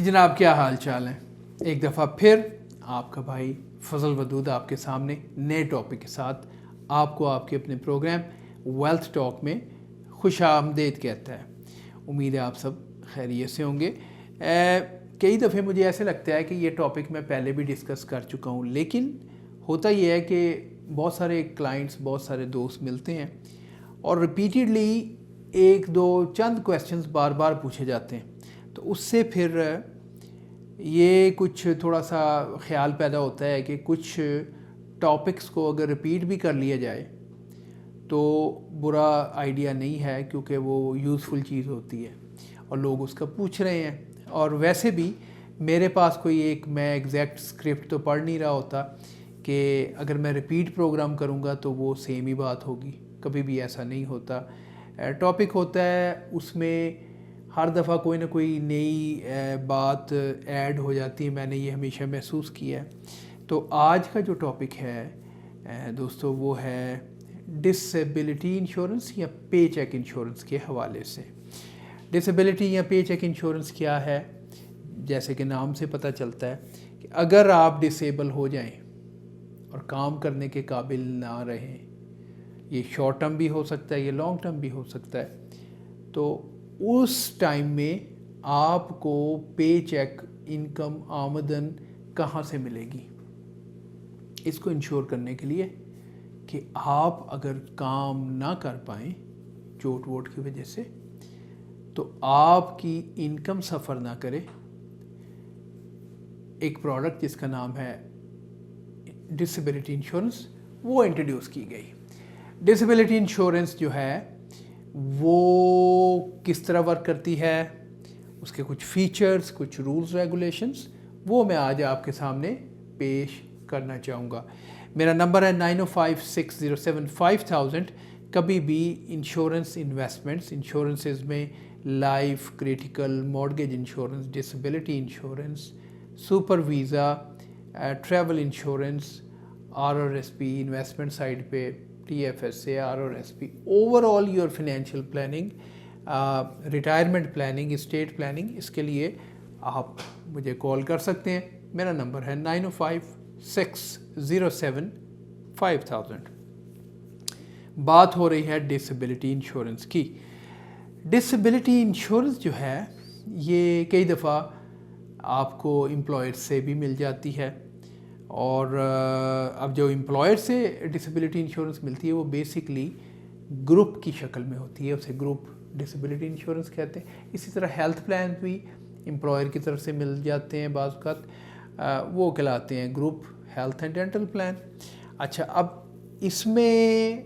जी जनाब, क्या हाल चाल है। एक दफ़ा फिर आपका भाई फजल वदूद आपके सामने नए टॉपिक के साथ आपको आपके अपने प्रोग्राम वेल्थ टॉक में खुश आमदेद कहता है। उम्मीद है आप सब खैरियत से होंगे। कई दफ़े मुझे ऐसे लगता है कि ये टॉपिक मैं पहले भी डिस्कस कर चुका हूँ, लेकिन होता ये है कि बहुत सारे क्लाइंट्स, बहुत सारे दोस्त मिलते हैं और रिपीटेडली एक दो चंद क्वेश्चंस बार बार पूछे जाते हैं, तो उससे फिर ये कुछ थोड़ा सा ख्याल पैदा होता है कि कुछ टॉपिक्स को अगर रिपीट भी कर लिया जाए तो बुरा आइडिया नहीं है, क्योंकि वो यूज़फुल चीज़ होती है और लोग उसका पूछ रहे हैं। और वैसे भी मेरे पास कोई एक मैं एग्जैक्ट स्क्रिप्ट तो पढ़ नहीं रहा होता कि अगर मैं रिपीट प्रोग्राम करूँगा तो वो सेम ही बात होगी, कभी भी ऐसा नहीं होता। टॉपिक होता है, उसमें हर दफ़ा कोई ना कोई नई बात ऐड हो जाती है, मैंने ये हमेशा महसूस किया है। तो आज का जो टॉपिक है दोस्तों, वो है डिसेबिलिटी इंश्योरेंस या पे चेक इंश्योरेंस के हवाले से। डिसेबिलिटी या पे चेक इंश्योरेंस क्या है? जैसे कि नाम से पता चलता है कि अगर आप डिसेबल हो जाएं और काम करने के काबिल ना रहें, ये शॉर्ट टर्म भी हो सकता है, ये लॉन्ग टर्म भी हो सकता है, तो उस टाइम में आपको पे चेक, इनकम, आमदन कहाँ से मिलेगी? इसको इंश्योर करने के लिए कि आप अगर काम ना कर पाएँ चोट वोट की वजह से, तो आपकी इनकम सफ़र ना करे, एक प्रोडक्ट जिसका नाम है डिसेबिलिटी इंश्योरेंस, वो इंट्रोड्यूस की गई। डिसेबिलिटी इंश्योरेंस जो है वो किस तरह वर्क करती है, उसके कुछ फीचर्स, कुछ रूल्स रेगुलेशंस, वो मैं आज आपके सामने पेश करना चाहूँगा। मेरा नंबर है 9056075000। कभी भी इंश्योरेंस इन्वेस्टमेंट्स, इंश्योरेंसेस में life, critical, mortgage insurance, disability insurance, super visa, travel insurance, RRSP, investment side पे TFSA, RRSP, overall your financial planning, retirement planning, state planning, इसके लिए आप मुझे कॉल कर सकते हैं। मेरा नंबर है 9056075000। बात हो रही है डिसेबिलिटी इंश्योरेंस की। डिसेबिलिटी इंश्योरेंस जो है ये कई दफ़ा आपको एम्प्लॉयर से भी मिल जाती है, और अब जो एम्प्लॉयर से डिसेबिलिटी इंश्योरेंस मिलती है वो बेसिकली ग्रुप की शक्ल में होती है, उसे ग्रुप डिसेबिलिटी इंश्योरेंस कहते हैं। इसी तरह हेल्थ प्लान भी एम्प्लॉयर की तरफ से मिल जाते हैं बाज़ वक़्त, वो कहलाते हैं group health and dental plan. अच्छा, अब इसमें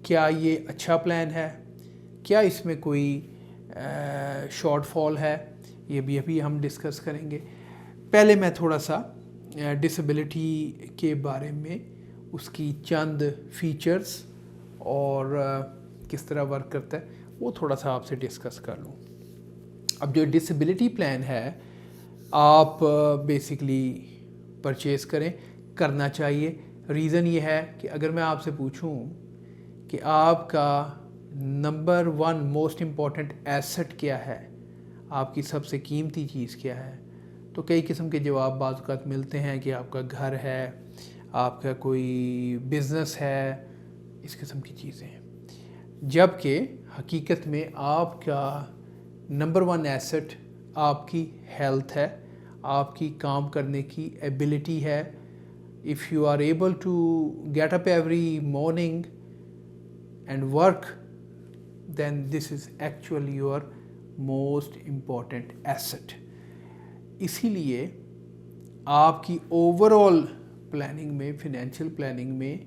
क्या ये अच्छा प्लान है, क्या इसमें कोई शॉर्टफॉल है, ये भी अभी हम डिस्कस करेंगे। पहले मैं थोड़ा सा डिसेबिलिटी के बारे में, उसकी चंद फीचर्स और किस तरह वर्क करता है वो थोड़ा सा आपसे डिस्कस कर लूँ। अब जो डिसेबिलिटी प्लान है आप बेसिकली परचेज़ करना चाहिए। रीज़न ये है कि अगर मैं आपसे पूछूं कि आपका नंबर 1 मोस्ट इम्पॉर्टेंट एसेट क्या है, आपकी सबसे कीमती चीज़ क्या है, तो कई किस्म के जवाब बाज़ वक़्त मिलते हैं कि आपका घर है, आपका कोई बिज़नेस है, इस किस्म की चीज़ें हैं। जबकि हकीकत में आपका नंबर 1 एसेट आपकी हेल्थ है, आपकी काम करने की एबिलिटी है। If you are able to get up every morning and work, then this is actually your most important asset. इसीलिए आपकी ओवरऑल प्लानिंग में, फिनेंशियल प्लानिंग में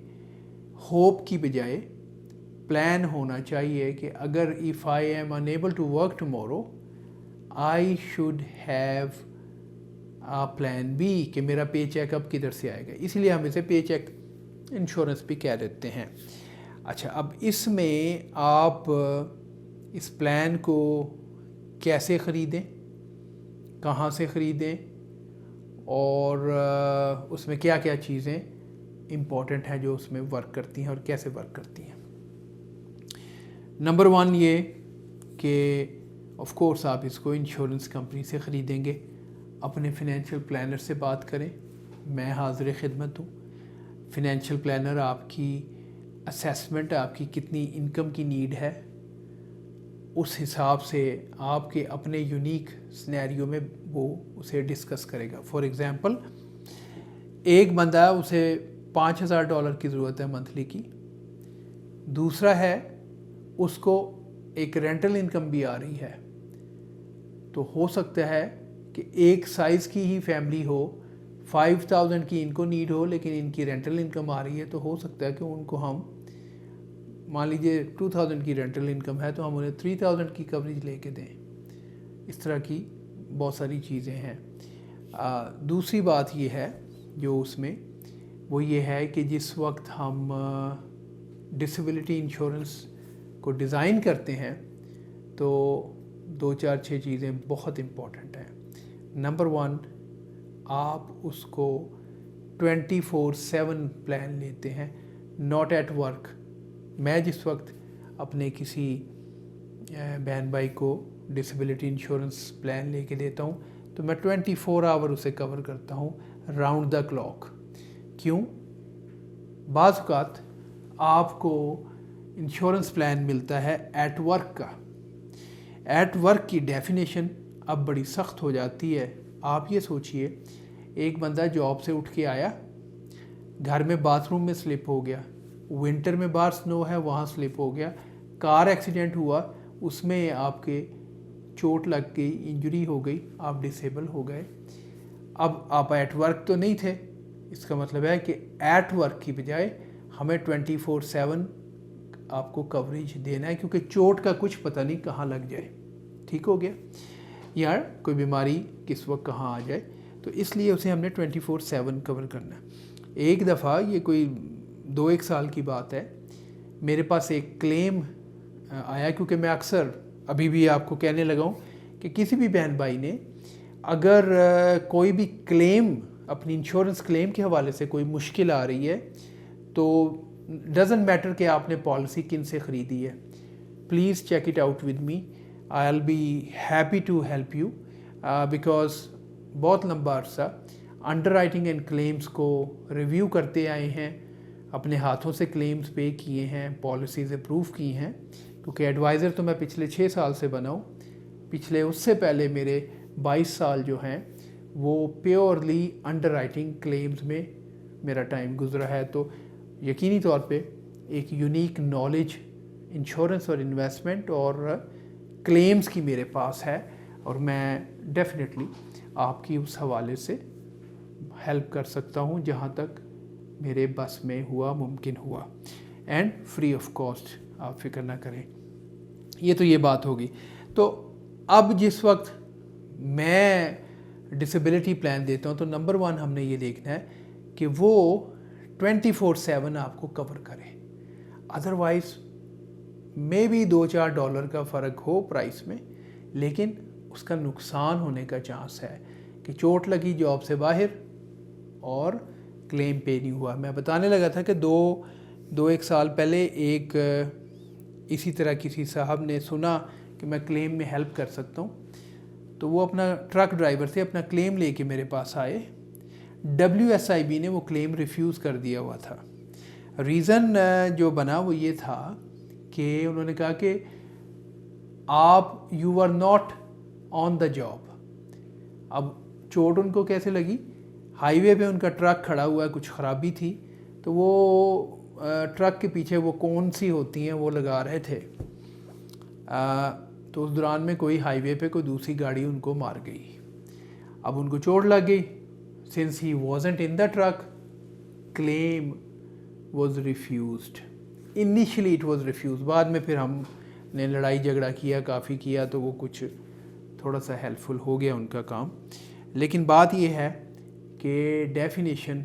होप की बजाय प्लान होना चाहिए कि अगर if I am unable to work tomorrow, I should have a plan B, कि मेरा पे चेक अब किधर से आएगा। इसलिए हम इसे पे चेक इंश्योरेंस भी कह देते हैं। अच्छा, अब इसमें आप इस प्लान को कैसे ख़रीदें, कहाँ से ख़रीदें, और उसमें क्या क्या चीज़ें इम्पॉर्टेंट हैं जो उसमें वर्क करती हैं और कैसे वर्क करती हैं। नंबर 1 ये कि ऑफ कोर्स आप इसको इंश्योरेंस कंपनी से ख़रीदेंगे, अपने फिनेंशियल प्लानर से बात करें, मैं हाज़िर खिदमत हूँ। फिनेंशियल प्लानर आपकी असेसमेंट, आपकी कितनी इनकम की नीड है, उस हिसाब से आपके अपने यूनिक सिनेरियो में वो उसे डिस्कस करेगा। फॉर एग्ज़ाम्पल, एक बंदा है, उसे $5,000 की ज़रूरत है मंथली की, दूसरा है उसको एक रेंटल इनकम भी आ रही है, तो हो सकता है कि एक साइज़ की ही फैमिली हो, 5,000 की इनको नीड हो लेकिन इनकी रेंटल इनकम आ रही है, तो हो सकता है कि उनको हम, मान लीजिए 2,000 की रेंटल इनकम है तो हम उन्हें 3,000 की कवरेज लेके दें। इस तरह की बहुत सारी चीज़ें हैं। दूसरी बात ये है जो उसमें, वो ये है कि जिस वक्त हम डिसेबिलिटी इंश्योरेंस को डिज़ाइन करते हैं तो 2-4-6 चीज़ें बहुत इम्पॉर्टेंट हैं। नंबर 1, आप उसको 24/7 प्लान लेते हैं, नॉट एट वर्क। मैं जिस वक्त अपने किसी बहन भाई को डिसेबिलिटी इंश्योरेंस प्लान लेके देता हूँ तो मैं 24 आवर उसे कवर करता हूँ, राउंड द क्लॉक। क्यों? बाज़ औक़ात आपको इंश्योरेंस प्लान मिलता है एट वर्क का। एट वर्क की डेफिनेशन अब बड़ी सख्त हो जाती है। आप ये सोचिए, एक बंदा जॉब से उठ के आया, घर में बाथरूम में स्लिप हो गया, विंटर में बाहर स्नो है वहाँ स्लिप हो गया, कार एक्सीडेंट हुआ, उसमें आपके चोट लग गई, इंजरी हो गई, आप डिसेबल हो गए। अब आप एट वर्क तो नहीं थे, इसका मतलब है कि एट वर्क की बजाय हमें 24/7 आपको कवरेज देना है, क्योंकि चोट का कुछ पता नहीं कहाँ लग जाए। ठीक हो गया, यार कोई बीमारी किस वक्त कहाँ आ जाए, तो इसलिए उसे हमने 24/7 कवर करना है। एक दफ़ा, ये कोई 2-1 साल की बात है, मेरे पास एक क्लेम आया, क्योंकि मैं अक्सर अभी भी आपको कहने लगा हूँ कि किसी भी बहन भाई ने अगर कोई भी क्लेम, अपनी इंश्योरेंस क्लेम के हवाले से कोई मुश्किल आ रही है, तो डज़न्ट मैटर कि आपने पॉलिसी किन से ख़रीदी है, please check it out with me, I will be happy to help you, because बहुत लंबा अरसा अंडर राइटिंग एंड क्लेम्स को रिव्यू करते आए हैं, अपने हाथों से क्लेम्स पे किए हैं, पॉलिसीज़ अप्रूव की हैं, क्योंकि एडवाइज़र तो मैं पिछले 6 साल से बना हूँ। पिछले उससे पहले मेरे 22 साल जो हैं वो प्योरली अंडर राइटिंग क्लेम्स में मेरा टाइम गुजरा है। तो यकीनी तौर पे एक यूनिक नॉलेज इंश्योरेंस और इन्वेस्टमेंट और क्लेम्स की मेरे पास है, और मैं डेफिनेटली आपकी उस हवाले से हेल्प कर सकता हूँ जहाँ तक मेरे बस में हुआ, मुमकिन हुआ, एंड फ्री ऑफ कॉस्ट, आप फिक्र ना करें। ये तो ये बात होगी। तो अब जिस वक्त मैं डिसेबिलिटी प्लान देता हूँ तो नंबर 1 हमने ये देखना है कि वो 24/7 आपको कवर करे। अदरवाइज़ मे भी $2-4 का फ़र्क हो प्राइस में, लेकिन उसका नुकसान होने का चांस है कि चोट लगी जॉब से बाहर और क्लेम पे नहीं हुआ। मैं बताने लगा था कि 2-1 साल पहले एक इसी तरह किसी साहब ने सुना कि मैं क्लेम में हेल्प कर सकता हूँ, तो वो अपना ट्रक ड्राइवर से अपना क्लेम लेके मेरे पास आए। WSIB ने वो क्लेम रिफ्यूज़ कर दिया हुआ था। रीज़न जो बना वो ये था कि उन्होंने कहा कि आप you are not on the job. अब चोट उनको कैसे लगी? हाईवे पे उनका ट्रक खड़ा हुआ है, कुछ ख़राबी थी, तो वो ट्रक के पीछे वो कौन सी होती हैं वो लगा रहे थे, तो उस दौरान में कोई हाईवे पे कोई दूसरी गाड़ी उनको मार गई। अब उनको चोट लग गई। Since he wasn't in the truck, claim was refused. Initially it was refuse, बाद में फिर हमने लड़ाई झगड़ा किया, काफ़ी किया, तो वो कुछ थोड़ा सा हेल्पफुल हो गया उनका काम। लेकिन बात ये है कि डेफिनेशन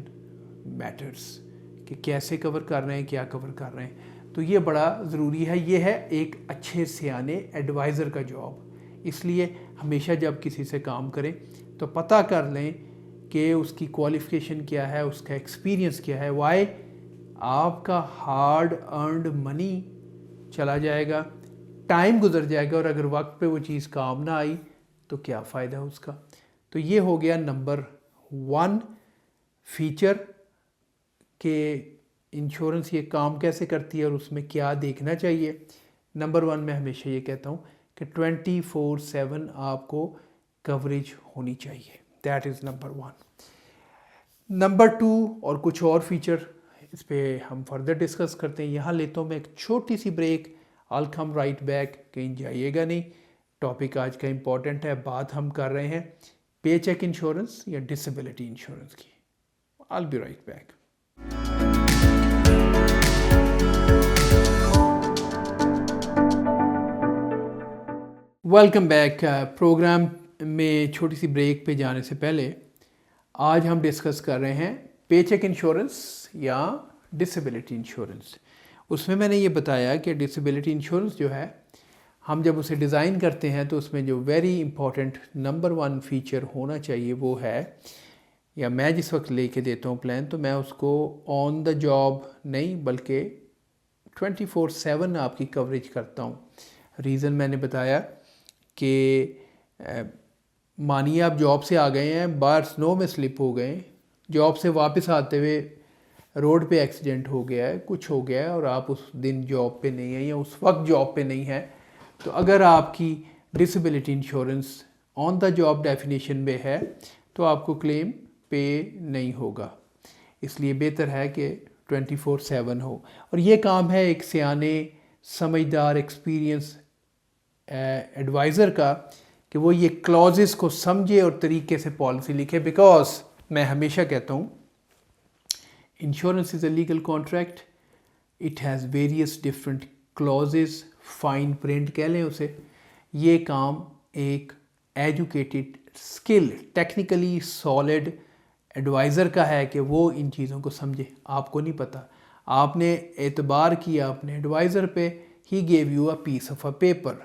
मैटर्स, कि कैसे कवर कर रहे हैं, क्या कवर कर रहे हैं, तो ये बड़ा ज़रूरी है। ये है एक अच्छे सियाने एडवाइज़र का जॉब। इसलिए हमेशा जब किसी से काम करें तो पता कर लें कि उसकी क्वालिफ़िकेशन क्या है, उसका एक्सपीरियंस क्या है। आपका हार्ड अर्नड मनी चला जाएगा, टाइम गुजर जाएगा और अगर वक्त पे वो चीज़ काम ना आई तो क्या फ़ायदा उसका। तो ये हो गया नंबर 1 फीचर कि इंश्योरेंस ये काम कैसे करती है और उसमें क्या देखना चाहिए। नंबर 1 मैं हमेशा ये कहता हूँ कि 24/7 आपको कवरेज होनी चाहिए। That is number 1। नंबर 2 और कुछ और फीचर इस पर हम फर्दर डिस्कस करते हैं। यहाँ लेता हूँ मैं एक छोटी सी break. I'll come right back, कहीं जाइएगा नहीं। टॉपिक आज का इम्पॉर्टेंट है। बात हम कर रहे हैं पे चेक इंश्योरेंस या डिसेबिलिटी इंश्योरेंस की। I'll be right back. Welcome back. Program में छोटी सी ब्रेक पे जाने से पहले आज हम डिस्कस कर रहे हैं पे चेक इंश्योरेंस या डिसेबिलिटी इंश्योरेंस। उसमें मैंने ये बताया कि डिसेबिलिटी इंश्योरेंस जो है हम जब उसे डिज़ाइन करते हैं तो उसमें जो वेरी इंपॉर्टेंट नंबर 1 फीचर होना चाहिए वो है, या मैं जिस वक्त लेके देता हूँ प्लान तो मैं उसको ऑन द जॉब नहीं बल्कि 24/7 आपकी कवरेज करता हूँ। रीज़न मैंने बताया कि मानिए आप जॉब से आ गए हैं, बाहर स्नो में स्लिप हो गए, जॉब से वापस आते हुए रोड पे एक्सीडेंट हो गया है, कुछ हो गया है और आप उस दिन जॉब पे नहीं हैं या उस वक्त जॉब पे नहीं हैं, तो अगर आपकी disability insurance on the job definition में है तो आपको क्लेम पे नहीं होगा। इसलिए बेहतर है कि 24/7 हो। और ये काम है एक सियाने समझदार एक्सपीरियंस एडवाइज़र का कि वो ये क्लॉजेस को समझे और तरीके से पॉलिसी लिखे। बिकॉज मैं हमेशा कहता हूँ insurance is a legal contract, it has various different clauses, fine print कह लें उसे। ये काम एक educated skill technically solid adviser का है कि वो इन चीज़ों को समझे। आपको नहीं पता, आपने एतबार किया अपने एडवाइज़र पे, he gave you a piece of a paper.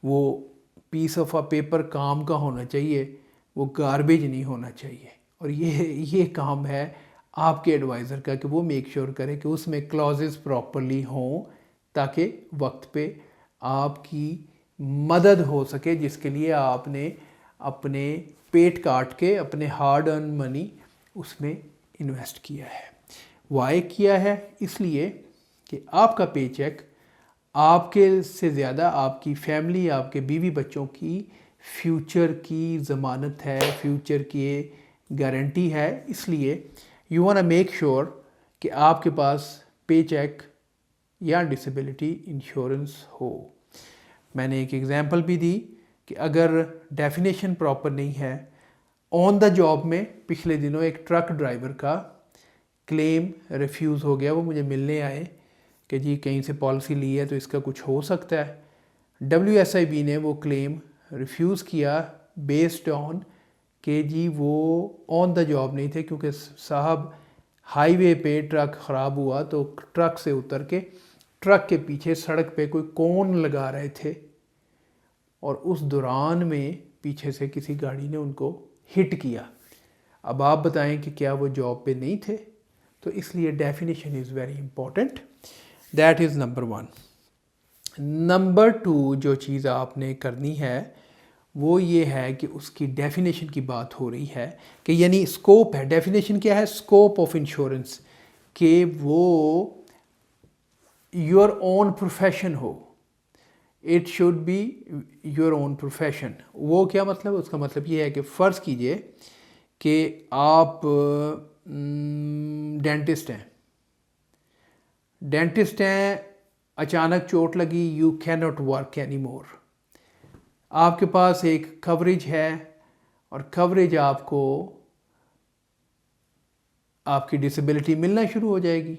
वो पीस ऑफ अ पेपर काम का होना चाहिए, वो गार्बेज नहीं होना चाहिए। और ये काम है आपके एडवाइज़र का कि वो मेक श्योर करे कि उसमें क्लॉजेस प्रॉपरली हों ताकि वक्त पे आपकी मदद हो सके, जिसके लिए आपने अपने पेट काट के अपने हार्ड अर्न मनी उसमें इन्वेस्ट किया है। वाई किया है? इसलिए कि आपका पे चेक आपके से ज़्यादा आपकी फैमिली, आपके बीवी बच्चों की फ्यूचर की ज़मानत है, फ्यूचर की गारंटी है। इसलिए you want to make sure कि आपके पास पे चेक या डिसेबिलिटी इंश्योरेंस हो। मैंने एक एग्जांपल भी दी कि अगर डेफिनेशन प्रॉपर नहीं है, ऑन द जॉब में पिछले दिनों एक ट्रक ड्राइवर का क्लेम रिफ्यूज़ हो गया। वो मुझे मिलने आए कि जी कहीं से पॉलिसी ली है तो इसका कुछ हो सकता है। WSIB ने वो क्लेम रिफ्यूज़ किया बेस्ड ऑन कि जी वो ऑन द जॉब नहीं थे, क्योंकि साहब हाईवे पे ट्रक ख़राब हुआ तो ट्रक से उतर के ट्रक के पीछे सड़क पे कोई कोन लगा रहे थे और उस दौरान में पीछे से किसी गाड़ी ने उनको हिट किया। अब आप बताएं कि क्या वो जॉब पे नहीं थे? तो इसलिए definition is very important. That is number 1। Number 2 जो चीज़ आपने करनी है वो ये है कि उसकी डेफिनेशन की बात हो रही है कि यानी स्कोप है। डेफिनेशन क्या है? स्कोप ऑफ इंश्योरेंस, कि वो योर ओन प्रोफेशन हो। It should be your own profession. वो क्या मतलब? उसका मतलब ये है कि फ़र्ज़ कीजिए कि आप डेंटिस्ट हैं, अचानक चोट लगी, you can not work any more. आपके पास एक कवरेज है और कवरेज आपको आपकी डिसेबिलिटी मिलना शुरू हो जाएगी।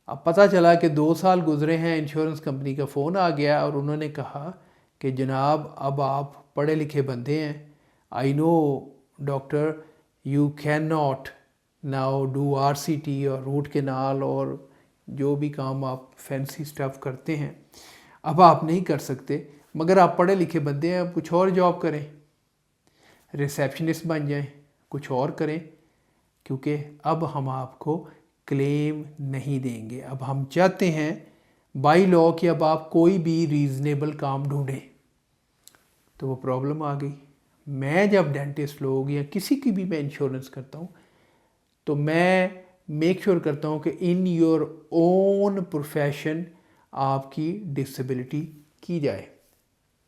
अब पता चला कि 2 साल गुजरे हैं, इंश्योरेंस कंपनी का फ़ोन आ गया और उन्होंने कहा कि जनाब अब आप पढ़े लिखे बंदे हैं, I know doctor you can not now do RCT और रूट केनाल और जो भी काम आप फैंसी स्टफ़ करते हैं अब आप नहीं कर सकते, मगर आप पढ़े लिखे बंदे हैं, अब कुछ और जॉब करें, रिसेप्शनिस्ट बन जाएं, कुछ और करें, क्योंकि अब हम आपको क्लेम नहीं देंगे। अब हम चाहते हैं बाई लॉ कि अब आप कोई भी रीज़नेबल काम ढूंढें, तो वो प्रॉब्लम आ गई। मैं जब डेंटिस्ट लोग या किसी की भी मैं इंश्योरेंस करता हूँ तो मैं मेक श्योर करता हूँ कि इन योर ओन प्रोफेशन आपकी डिसेबिलिटी की जाए,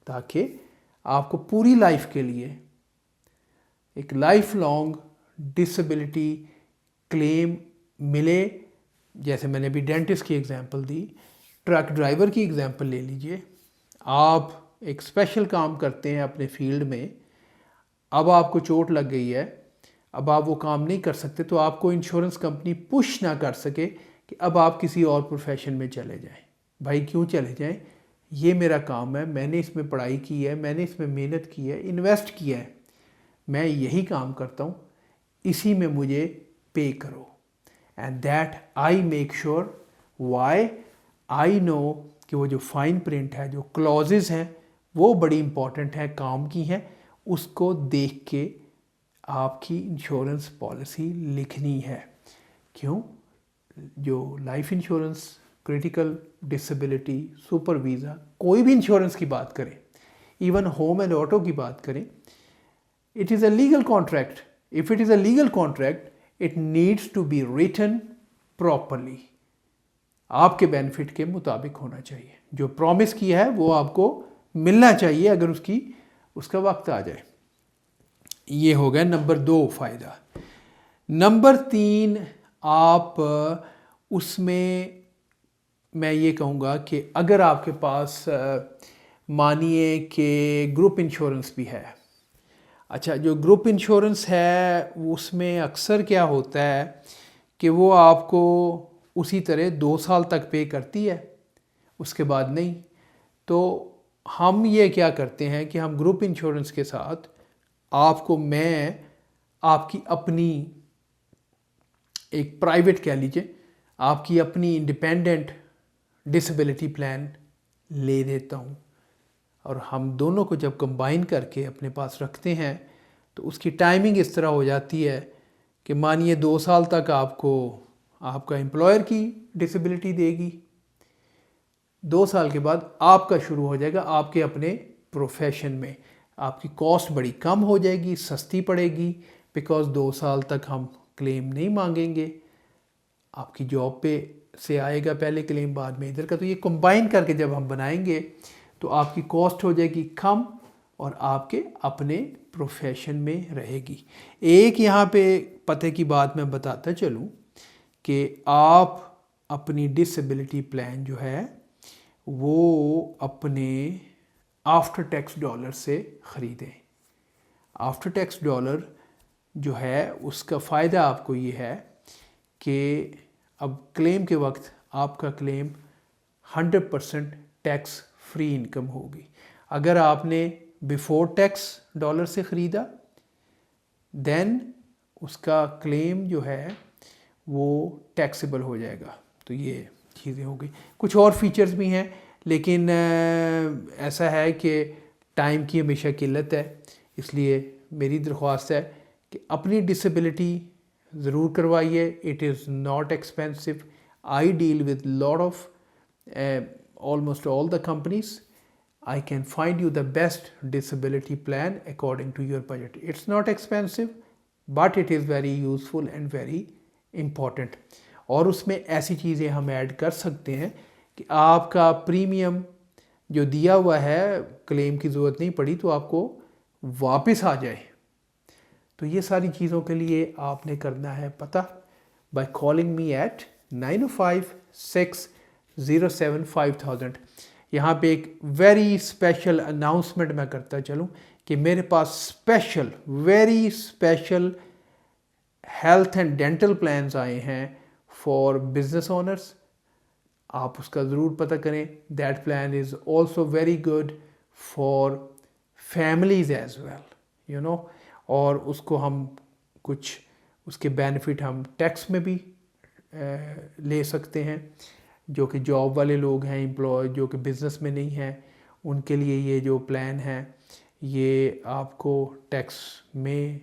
ताकि आपको पूरी लाइफ के लिए एक लाइफ लॉन्ग डिसेबिलिटी क्लेम मिले। जैसे मैंने अभी डेंटिस्ट की एग्जांपल दी, ट्रक ड्राइवर की एग्जांपल ले लीजिए। आप एक स्पेशल काम करते हैं अपने फील्ड में, अब आपको चोट लग गई है, अब आप वो काम नहीं कर सकते, तो आपको इंश्योरेंस कंपनी पुश ना कर सके कि अब आप किसी और प्रोफेशन में चले जाएं। भाई क्यों चले जाएं? ये मेरा काम है, मैंने इसमें पढ़ाई की है, मैंने इसमें मेहनत की है, इन्वेस्ट किया है, मैं यही काम करता हूँ, इसी में मुझे पे करो। And that I make sure, why I know कि वो जो फाइन प्रिंट है, जो क्लॉजेज हैं, वो बड़ी इंपॉर्टेंट है, काम की हैं, उसको देख के आपकी इंश्योरेंस पॉलिसी लिखनी है। क्यों? जो life insurance, critical disability, super visa, कोई भी इंश्योरेंस की बात करें, इवन होम एंड ऑटो की बात करें, it is a legal contract. If it is a legal contract, it needs to be written properly, आपके बेनिफिट के मुताबिक होना चाहिए। जो प्रॉमिस किया है वो आपको मिलना चाहिए अगर उसका वक्त आ जाए। ये हो गया नंबर 2 फ़ायदा। नंबर 3, आप उसमें मैं ये कहूँगा कि अगर आपके पास मानिए कि ग्रुप इंश्योरेंस भी है। अच्छा, जो ग्रुप इंश्योरेंस है उसमें अक्सर क्या होता है कि वो आपको उसी तरह 2 साल तक पे करती है, उसके बाद नहीं। तो हम ये क्या करते हैं कि हम ग्रुप इंश्योरेंस के साथ मैं आपकी अपनी एक प्राइवेट कह लीजिए, आपकी अपनी इंडिपेंडेंट डिसेबिलिटी प्लान ले देता हूँ, और हम दोनों को जब कंबाइन करके अपने पास रखते हैं तो उसकी टाइमिंग इस तरह हो जाती है कि मानिए 2 साल तक आपको आपका एम्प्लॉयर की डिसेबिलिटी देगी, 2 साल के बाद आपका शुरू हो जाएगा आपके अपने प्रोफेशन में। आपकी कॉस्ट बड़ी कम हो जाएगी, सस्ती पड़ेगी, बिकॉज 2 साल तक हम क्लेम नहीं मांगेंगे, आपकी जॉब पे से आएगा पहले क्लेम, बाद में इधर का। तो ये कंबाइन करके जब हम बनाएंगे तो आपकी कॉस्ट हो जाएगी कम और आपके अपने प्रोफेशन में रहेगी। एक यहाँ पे पते की बात मैं बताता चलूँ कि आप अपनी डिसेबिलिटी प्लान जो है वो अपने आफ्टर टैक्स डॉलर से ख़रीदें। आफ्टर टैक्स डॉलर जो है उसका फ़ायदा आपको ये है कि अब क्लेम के वक्त आपका क्लेम 100% टैक्स फ्री इनकम होगी। अगर आपने बिफोर टैक्स डॉलर से ख़रीदा, देन उसका क्लेम जो है वो टैक्सेबल हो जाएगा। तो ये चीज़ें हो गई। कुछ और फीचर्स भी हैं, लेकिन ऐसा है कि टाइम की हमेशा किल्लत है, इसलिए मेरी दरख्वास्त है कि अपनी डिसेबिलिटी ज़रूर करवाइए। It is not expensive. I deal with lot of almost all the companies. I can find you the best disability plan according to your budget. It's not expensive, but it is very useful and very important. और उसमें ऐसी चीज़ें हम add कर सकते हैं कि आपका प्रीमियम जो दिया हुआ है, क्लेम की ज़रूरत नहीं पड़ी तो आपको वापस आ जाए। तो ये सारी चीज़ों के लिए आपने करना है पता, बाय कॉलिंग मी एट 905-607-5000। यहाँ पे एक वेरी स्पेशल अनाउंसमेंट मैं करता चलूँ कि मेरे पास special, very special health and dental plans आए हैं फॉर बिजनेस ओनर्स। आप उसका ज़रूर पता करें। That plan is also very good for families as well, you know. और उसको हम कुछ उसके बेनिफिट हम टैक्स में भी ले सकते हैं। जो कि जॉब वाले लोग हैं, एम्प्लॉय जो कि बिज़नेस में नहीं हैं, उनके लिए ये जो प्लान है ये आपको टैक्स में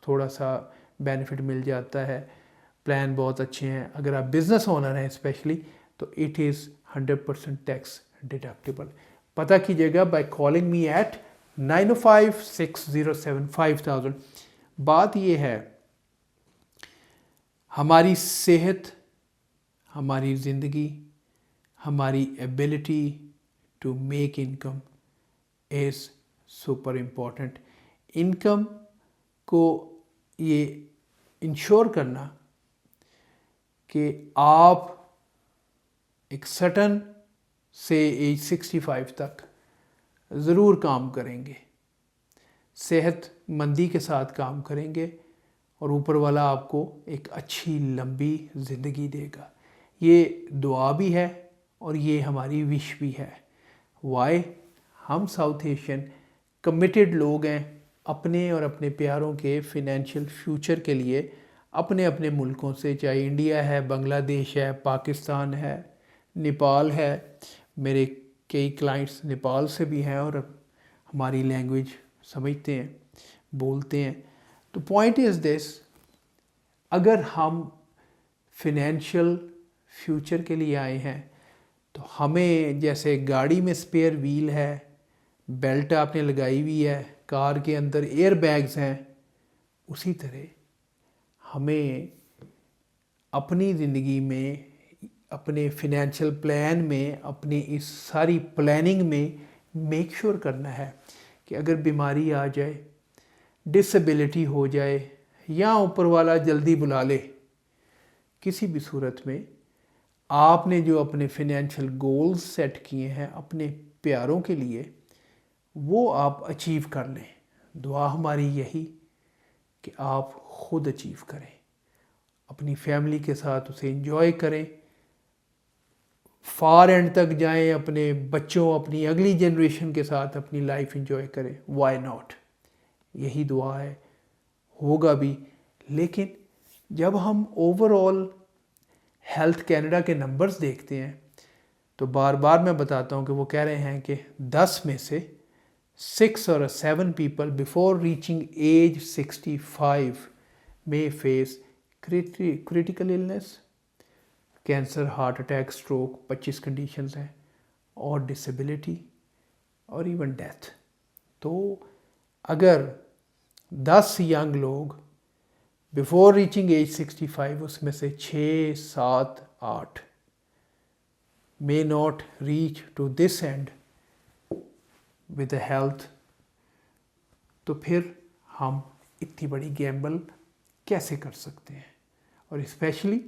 थोड़ा सा बेनिफिट मिल जाता है। प्लान बहुत अच्छे हैं। अगर आप बिज़नेस ओनर हैं स्पेशली, तो इट इज़ 100% टैक्स डिडक्टेबल। पता कीजिएगा बाय कॉलिंग मी एट 9056075000। बात ये है, हमारी सेहत, हमारी ज़िंदगी, हमारी ability to make income is super important. Income को ये इंश्योर करना कि आप एक सर्टन से एज 65 तक ज़रूर काम करेंगे, सेहतमंदी के साथ काम करेंगे और ऊपर वाला आपको एक अच्छी लंबी ज़िंदगी देगा। ये दुआ भी है और ये हमारी विश भी है। वाई? हम साउथ एशियन कमिटेड लोग हैं अपने और अपने प्यारों के फिनेंशियल फ्यूचर के लिए, अपने अपने मुल्कों से, चाहे इंडिया है, बांग्लादेश है, पाकिस्तान है, नेपाल है। मेरे कई क्लाइंट्स नेपाल से भी हैं और हमारी लैंग्वेज समझते हैं, बोलते हैं। तो पॉइंट इज़ दिस, अगर हम फिनेंशियल फ्यूचर के लिए आए हैं तो हमें, जैसे गाड़ी में स्पेयर व्हील है, बेल्ट आपने लगाई हुई है, कार के अंदर एयर बैग्स हैं, उसी तरह हमें अपनी ज़िंदगी में, अपने फिनेंशियल प्लान में, अपनी इस सारी प्लानिंग में मेक श्योर करना है कि अगर बीमारी आ जाए, डिसेबिलिटी हो जाए या ऊपर वाला जल्दी बुला ले, किसी भी सूरत में आपने जो अपने फिनेंशियल गोल्स सेट किए हैं अपने प्यारों के लिए, वो आप अचीव कर लें। दुआ हमारी यही कि आप खुद अचीव करें, अपनी फैमिली के साथ उसे एंजॉय करें, फार एंड तक जाएं, अपने बच्चों, अपनी अगली जनरेशन के साथ अपनी लाइफ एंजॉय करें। Why not? यही दुआ है, होगा भी। लेकिन जब हम ओवरऑल हेल्थ कैनेडा के नंबर्स देखते हैं तो बार बार मैं बताता हूँ कि वो कह रहे हैं कि 10 में से 6 or 7 people before reaching age 65 may face critical illness, cancer, heart attack, stroke, 25 conditions हैं, और डिसेबिलिटी और इवन डेथ। तो अगर 10 यंग लोग बिफोर रीचिंग एज 65, उसमें से 6, 7, 8 may not reach to this end with the health, तो फिर हम इतनी बड़ी गैम्बल कैसे कर सकते हैं? और स्पेशली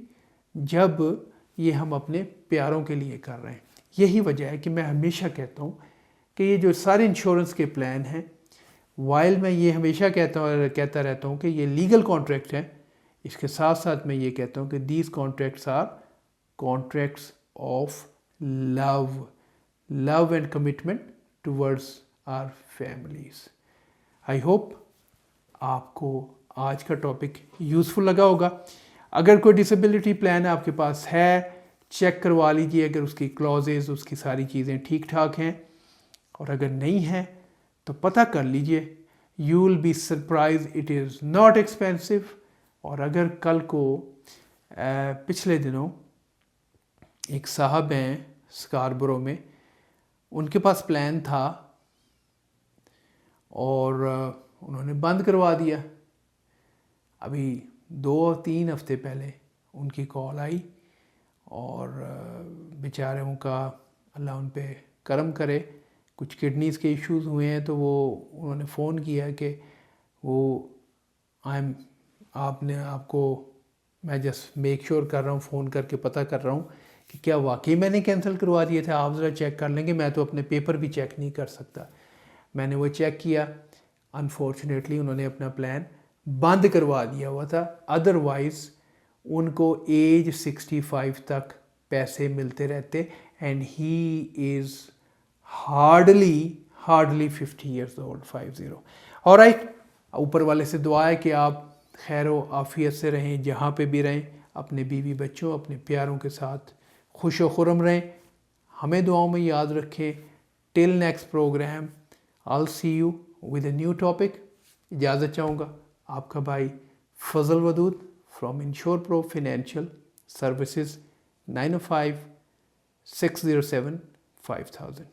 जब ये हम अपने प्यारों के लिए कर रहे हैं। यही वजह है कि मैं हमेशा कहता हूँ कि ये जो सारे इंश्योरेंस के प्लान हैं, वाइल मैं ये हमेशा कहता रहता हूँ कि ये लीगल कॉन्ट्रैक्ट हैं, इसके साथ साथ मैं ये कहता हूँ कि these contracts are contracts of love and commitment towards our families. I hope आपको आज का टॉपिक यूज़फुल लगा होगा। अगर कोई डिसेबिलिटी प्लान आपके पास है, चेक करवा लीजिए अगर उसकी क्लॉजेज़, उसकी सारी चीज़ें ठीक ठाक हैं, और अगर नहीं है तो पता कर लीजिए। You will be surprise, it is not expensive. और अगर कल को पिछले दिनों एक साहब हैं स्कारबरो में, उनके पास प्लान था और उन्होंने बंद करवा दिया। अभी 2-3 हफ्ते पहले उनकी कॉल आई और बेचारों का अल्लाह उन पे करम करे, कुछ किडनीज़ के इश्यूज़ हुए हैं, तो वो उन्होंने फ़ोन किया कि वो आपको मैं जस्ट मेक श्योर कर रहा हूँ, फ़ोन करके पता कर रहा हूँ कि क्या वाकई मैंने कैंसिल करवा दिए थे, आप ज़रा चेक कर लेंगे, मैं तो अपने पेपर भी चेक नहीं कर सकता। मैंने वो चेक किया, अनफॉर्चुनेटली उन्होंने अपना प्लान बंद करवा दिया हुआ था। अदरवाइज़ उनको एज 65 तक पैसे मिलते रहते, and he is hardly 50 years old, 50। Alright, ऊपर वाले से दुआ है कि आप खैर व आफियत से रहें, जहाँ पे भी रहें, अपने बीवी बच्चों, अपने प्यारों के साथ खुश व खुरम रहें। हमें दुआओं में याद रखें। Till next program, I will see you with a new topic. इजाज़त चाहूँगा, आपका भाई Fazal Wadood from insure pro financial services, 9056075000। 607 5000।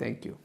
Thank you.